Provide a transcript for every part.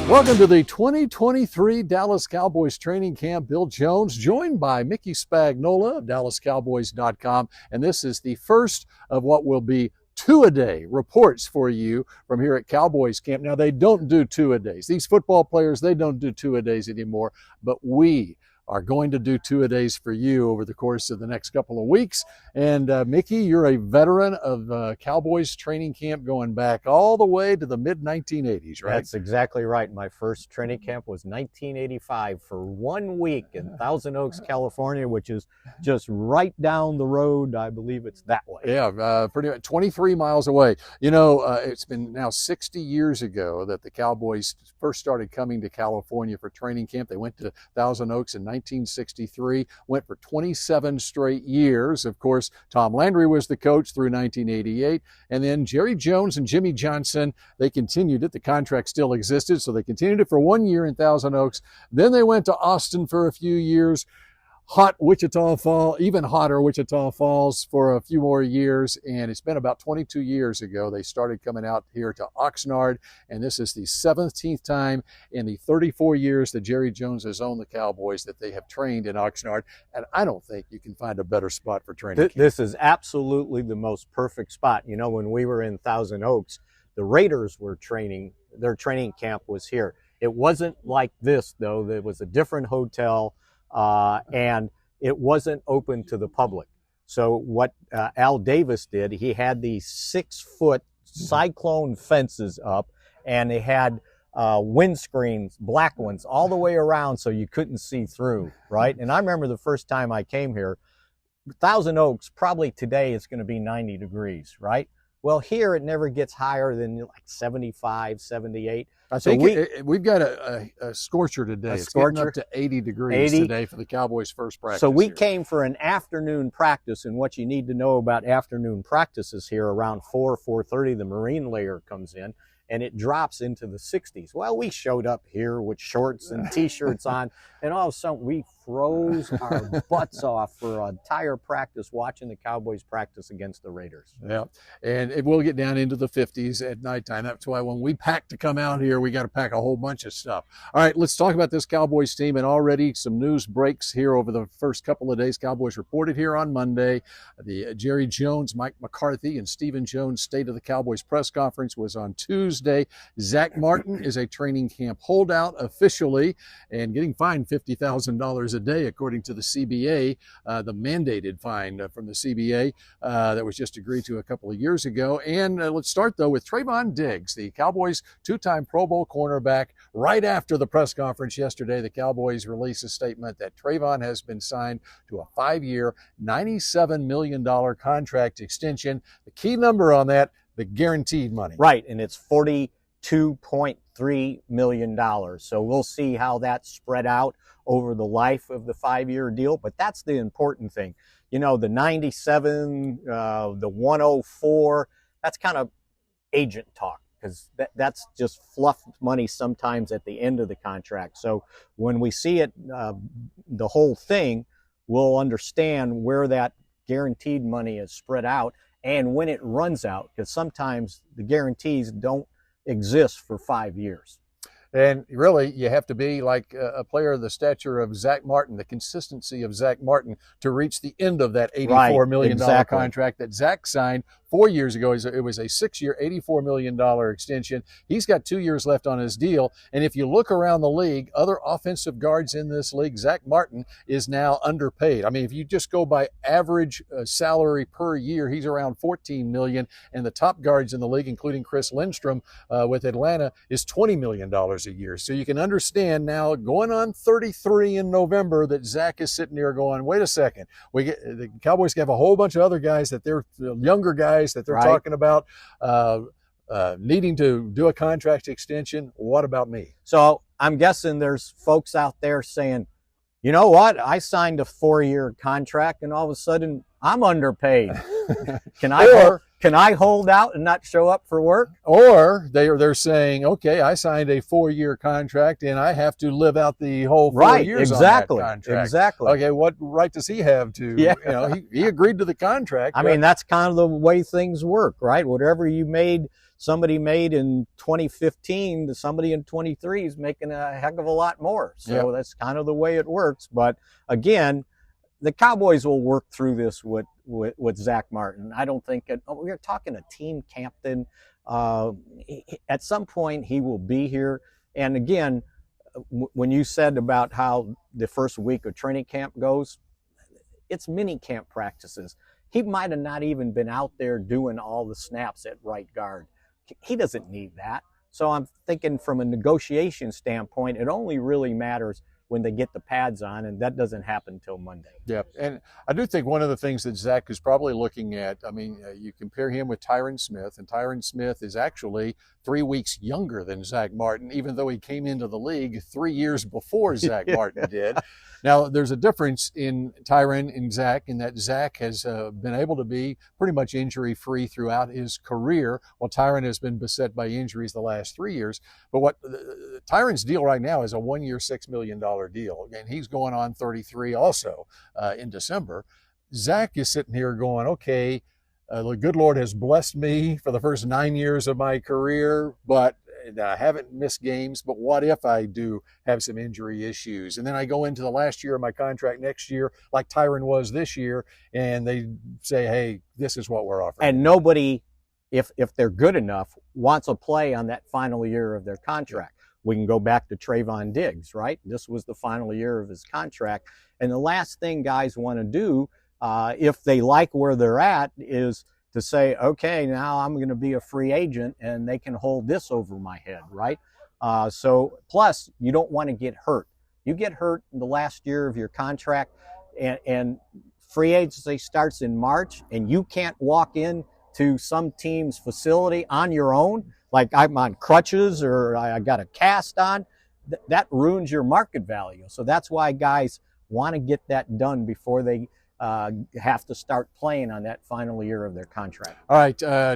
Welcome to the 2023 Dallas Cowboys training camp. Bill Jones, joined by Mickey Spagnola of DallasCowboys.com. And this is the first of what will be two-a-day reports for you from here at Cowboys camp. Now, they don't do two-a-days. These football players, they don't do two-a-days anymore, but we are going to do two-a-days for you over the course of the next couple of weeks. And Mickey, you're a veteran of Cowboys training camp going back all the way to the mid-1980s, right? That's exactly right. My first training camp was 1985 for 1 week in Thousand Oaks, California, which is just right down the road. I believe it's that way. Yeah, pretty much 23 miles away. You know, it's been now 60 years ago that the Cowboys first started coming to California for training camp. They went to Thousand Oaks in 1963, went for 27 straight years. Of course, Tom Landry was the coach through 1988. And then Jerry Jones and Jimmy Johnson, they continued it. The contract still existed, so they continued it for 1 year in Thousand Oaks. Then they went to Austin for a few years. Hot Wichita Falls, even hotter Wichita Falls for a few more years. And it's been about 22 years ago they started coming out here to Oxnard. And this is the 17th time in the 34 years that Jerry Jones has owned the Cowboys that they have trained in Oxnard. And I don't think you can find a better spot for training camp. This is absolutely the most perfect spot. You know, when we were in Thousand Oaks, the Raiders were training, their training camp was here. It wasn't like this, though. There was a different hotel. And it wasn't open to the public. So what Al Davis did, he had these 6-foot cyclone fences up, and they had windscreens, black ones, all the way around so you couldn't see through, right? And I remember the first time I came here, Thousand Oaks, probably today it's going to be 90 degrees, right? Well, here it never gets higher than like 75, 78. I think we've got a scorcher today. It's getting up to 80 degrees today for the Cowboys' first practice. So we came for an afternoon practice, and what you need to know about afternoon practices here, around 4:30, the marine layer comes in, and it drops into the 60s. Well, we showed up here with shorts and T-shirts on, and all of a sudden we froze our butts off for an entire practice watching the Cowboys practice against the Raiders. Yeah, and it will get down into the 50s at nighttime. That's why when we pack to come out here, we got to pack a whole bunch of stuff. All right, let's talk about this Cowboys team, and already some news breaks here over the first couple of days. Cowboys reported here on Monday. The Jerry Jones, Mike McCarthy, and Stephen Jones State of the Cowboys press conference was on Tuesday. Zach Martin is a training camp holdout officially and getting fined $50,000 a day, according to the CBA, the mandated fine from the CBA that was just agreed to a couple of years ago. And let's start, though, with Trayvon Diggs, the Cowboys' two-time Pro Bowl cornerback. Right after the press conference yesterday, the Cowboys released a statement that Trayvon has been signed to a 5-year, $97 million contract extension. The key number on that, the guaranteed money. Right, and it's $42.3 million. So we'll see how that's spread out over the life of the 5-year deal, but that's the important thing. You know, the 97, the 104, that's kind of agent talk, because that's just fluff money sometimes at the end of the contract. So when we see it, the whole thing, we'll understand where that guaranteed money is spread out and when it runs out, because sometimes the guarantees don't exist for 5 years. And really, you have to be like a player of the stature of Zach Martin, the consistency of Zach Martin, to reach the end of that $84 million contract that Zach signed 4 years ago. It was a 6-year, $84 million extension. He's got 2 years left on his deal. And if you look around the league, other offensive guards in this league, Zach Martin is now underpaid. I mean, if you just go by average salary per year, he's around $14 million. And the top guards in the league, including Chris Lindstrom with Atlanta, is $20 million a year. So you can understand now, going on 33 in November, that Zach is sitting there going, wait a second. The Cowboys have a whole bunch of other guys that they're younger guys that they're talking about needing to do a contract extension. What about me? So I'm guessing there's folks out there saying, you know what, I signed a 4-year contract and all of a sudden I'm underpaid. Can I hold out and not show up for work? Or they're saying, okay, I signed a 4-year contract and I have to live out the whole 4 years on that contract. Exactly. Okay, what right does he have to, you know, he agreed to the contract. I mean, that's kind of the way things work, right? Whatever you made somebody made in 2015 to somebody in 23 is making a heck of a lot more. So that's kind of the way it works. But again, the Cowboys will work through this with Zach Martin. I don't think we're talking a team captain. At some point he will be here. And again, when you said about how the first week of training camp goes, it's mini camp practices. He might have not even been out there doing all the snaps at right guard. He doesn't need that. So I'm thinking from a negotiation standpoint, it only really matters when they get the pads on, and that doesn't happen until Monday. Yeah, and I do think one of the things that Zach is probably looking at, I mean, you compare him with Tyron Smith, and Tyron Smith is actually 3 weeks younger than Zach Martin, even though he came into the league 3 years before Zach Martin did. Now, there's a difference in Tyron and Zach in that Zach has been able to be pretty much injury-free throughout his career, while Tyron has been beset by injuries the last 3 years. But what Tyron's deal right now is a 1-year, $6 million deal, and he's going on 33 also in December. Zach is sitting here going, okay, the good Lord has blessed me for the first 9 years of my career, but I haven't missed games, but what if I do have some injury issues? And then I go into the last year of my contract next year, like Tyron was this year, and they say, hey, this is what we're offering. And nobody, if they're good enough, wants to play on that final year of their contract. We can go back to Trayvon Diggs, right? This was the final year of his contract. And the last thing guys want to do, if they like where they're at, is to say, okay, now I'm going to be a free agent and they can hold this over my head, right? So plus you don't want to get hurt. You get hurt in the last year of your contract, and free agency starts in March, and you can't walk in to some team's facility on your own, like I'm on crutches or I got a cast on. That ruins your market value. So that's why guys want to get that done before they have to start playing on that final year of their contract. All right, to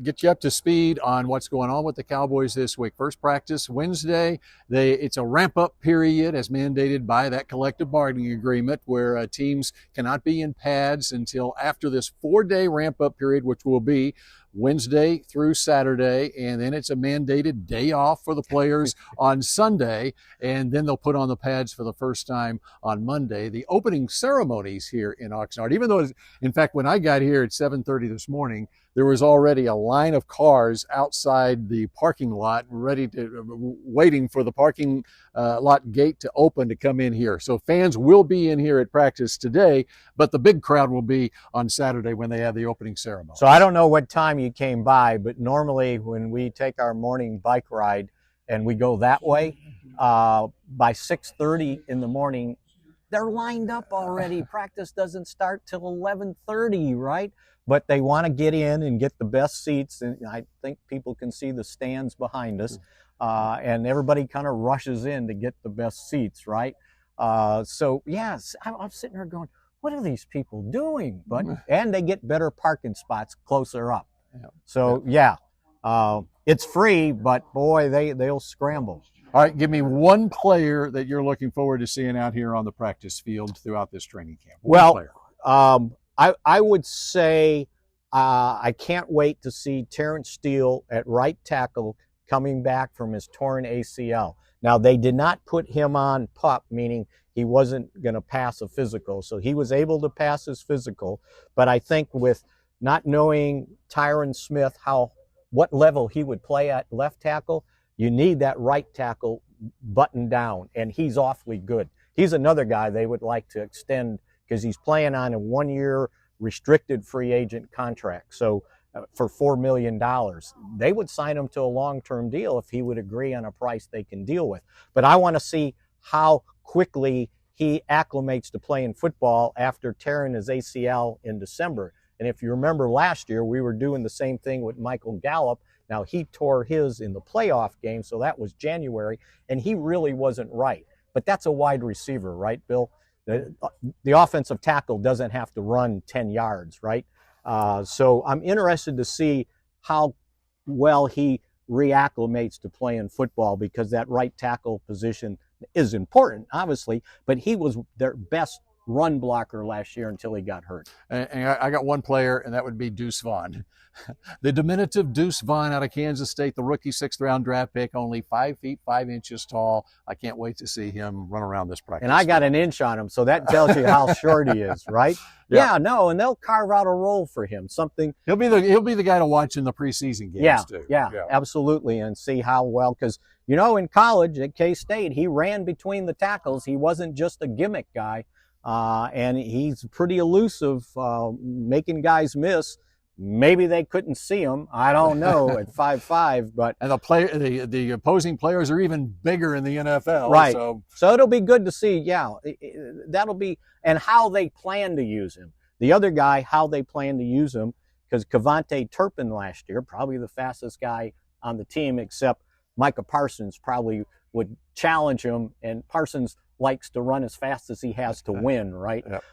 get you up to speed on what's going on with the Cowboys this week. First practice Wednesday. It's a ramp-up period as mandated by that collective bargaining agreement, where teams cannot be in pads until after this 4-day ramp-up period, which will be Wednesday through Saturday, and then it's a mandated day off for the players on Sunday, and then they'll put on the pads for the first time on Monday. The opening ceremonies here in Oxnard, even though, in fact, when I got here at 7:30 this morning, there was already a line of cars outside the parking lot waiting for the parking lot gate to open to come in here. So fans will be in here at practice today, but the big crowd will be on Saturday when they have the opening ceremony. So I don't know what time you came by, but normally when we take our morning bike ride and we go that way, by 6:30 in the morning, they're lined up already. Practice doesn't start till 11:30, right? But they want to get in and get the best seats. And I think people can see the stands behind us. And everybody kind of rushes in to get the best seats, right? So, yes, I'm sitting there going, what are these people doing? And they get better parking spots closer up. So, it's free, but boy, they'll scramble. All right, give me one player that you're looking forward to seeing out here on the practice field throughout this training camp. One player. I would say I can't wait to see Terrence Steele at right tackle coming back from his torn ACL. Now, they did not put him on PUP, meaning he wasn't going to pass a physical. So he was able to pass his physical. But I think with not knowing Tyron Smith, what level he would play at left tackle, you need that right tackle buttoned down, and he's awfully good. He's another guy they would like to extend because he's playing on a 1-year restricted free agent contract. So for $4 million, they would sign him to a long-term deal if he would agree on a price they can deal with. But I want to see how quickly he acclimates to playing football after tearing his ACL in December. And if you remember last year, we were doing the same thing with Michael Gallup. Now, he tore his in the playoff game, so that was January, and he really wasn't right. But that's a wide receiver, right, Bill? The offensive tackle doesn't have to run 10 yards, right? So I'm interested to see how well he reacclimates to playing football, because that right tackle position is important, obviously, but he was their best run blocker last year until he got hurt. And I got one player, and that would be Deuce Vaughn. The diminutive Deuce Vaughn out of Kansas State, the rookie 6th-round draft pick, only 5 feet 5 inches tall. I can't wait to see him run around this practice. And I got an inch on him, so that tells you how short he is, right? Yeah. Yeah, no, and they'll carve out a role for him. Something. He'll be the guy to watch in the preseason games too. Yeah, absolutely, and see how well, because in college at K-State, he ran between the tackles. He wasn't just a gimmick guy, and he's pretty elusive, making guys miss. Maybe they couldn't see him. I don't know at 5'5", but the opposing players are even bigger in the NFL. Right. So it'll be good to see. Yeah, that'll be, and how they plan to use him. The other guy, how they plan to use him, because Cavante Turpin last year, probably the fastest guy on the team, except Micah Parsons probably would challenge him, and Parsons likes to run as fast as he has to win, right? Yep.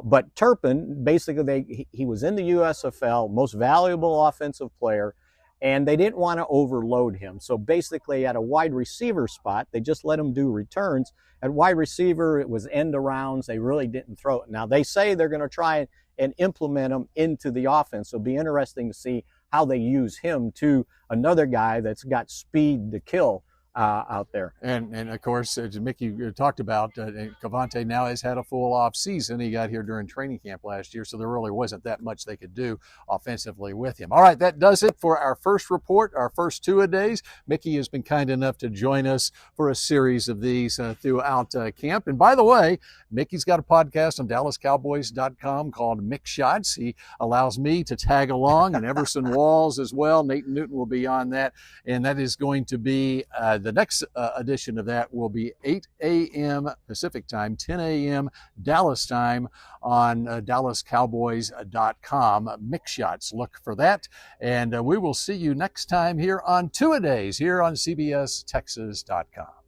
But Turpin, basically, he was in the USFL, most valuable offensive player, and they didn't want to overload him. So basically, at a wide receiver spot, they just let him do returns. At wide receiver, it was end arounds. They really didn't throw it. Now, they say they're going to try and implement him into the offense. So it'll be interesting to see how they use him to another guy that's got speed to kill out there. And of course, as Mickey talked about, Cavante now has had a full off season. He got here during training camp last year, so there really wasn't that much they could do offensively with him. All right, that does it for our first report, our first two-a-days. Mickey has been kind enough to join us for a series of these throughout camp. And by the way, Mickey's got a podcast on DallasCowboys.com called Mick Shots. He allows me to tag along, and Everson Walls as well. Nathan Newton will be on that, and that is going to be the next edition of that will be 8 a.m. Pacific time, 10 a.m. Dallas time on DallasCowboys.com. Mick Shots, look for that. And we will see you next time here on Two-a-days here on CBS Texas.com.